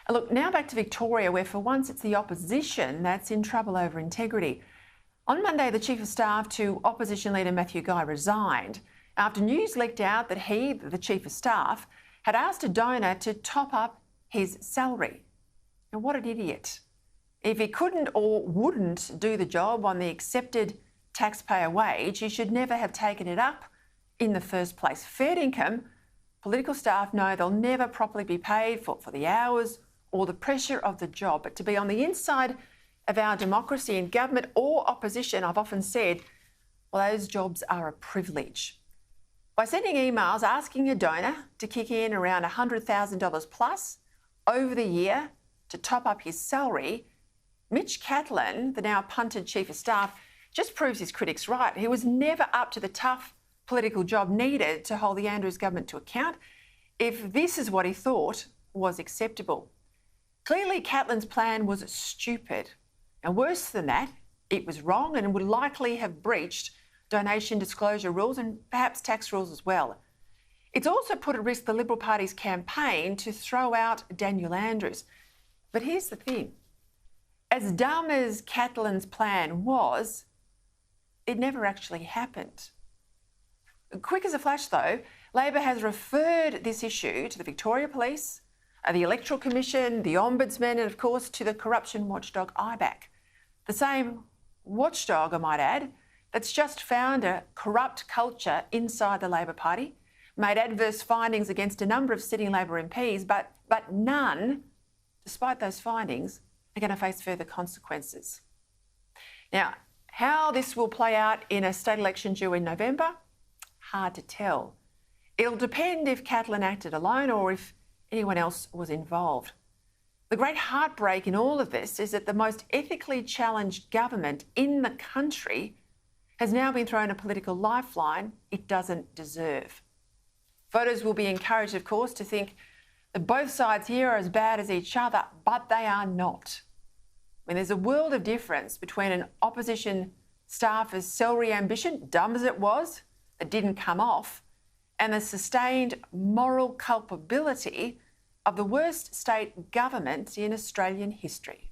And look, now back to Victoria, where for once it's the opposition that's in trouble over integrity. On Monday, the Chief of Staff to Opposition Leader Matthew Guy resigned after news leaked out that he, the Chief of Staff, had asked a donor to top up his salary. And what an idiot. If he couldn't or wouldn't do the job on the accepted taxpayer wage, he should never have taken it up in the first place. Fair income, political staff know they'll never properly be paid for the hours or the pressure of the job. But to be on the inside of our democracy in government or opposition, I've often said, well, those jobs are a privilege. By sending emails asking a donor to kick in around $100,000 plus over the year to top up his salary, Mitch Credlin, the now punted Chief of Staff, just proves his critics right. He was never up to the tough political job needed to hold the Andrews government to account if this is what he thought was acceptable. Clearly, Credlin's plan was stupid. And worse than that, it was wrong and would likely have breached donation disclosure rules and perhaps tax rules as well. It's also put at risk the Liberal Party's campaign to throw out Daniel Andrews. But here's the thing. As dumb as Credlin's plan was, it never actually happened. Quick as a flash, though, Labor has referred this issue to the Victoria Police, the Electoral Commission, the Ombudsman, and of course to the corruption watchdog IBAC. The same watchdog, I might add, that's just found a corrupt culture inside the Labor Party, made adverse findings against a number of sitting Labor MPs, but none, despite those findings, are going to face further consequences. Now, how this will play out in a state election due in November, hard to tell. It'll depend if Credlin acted alone or if anyone else was involved. The great heartbreak in all of this is that the most ethically challenged government in the country has now been thrown a political lifeline it doesn't deserve. Voters will be encouraged, of course, to think that both sides here are as bad as each other, but they are not. When there's a world of difference between an opposition staffer's salary ambition, dumb as it was, that didn't come off, and the sustained moral culpability of the worst state government in Australian history.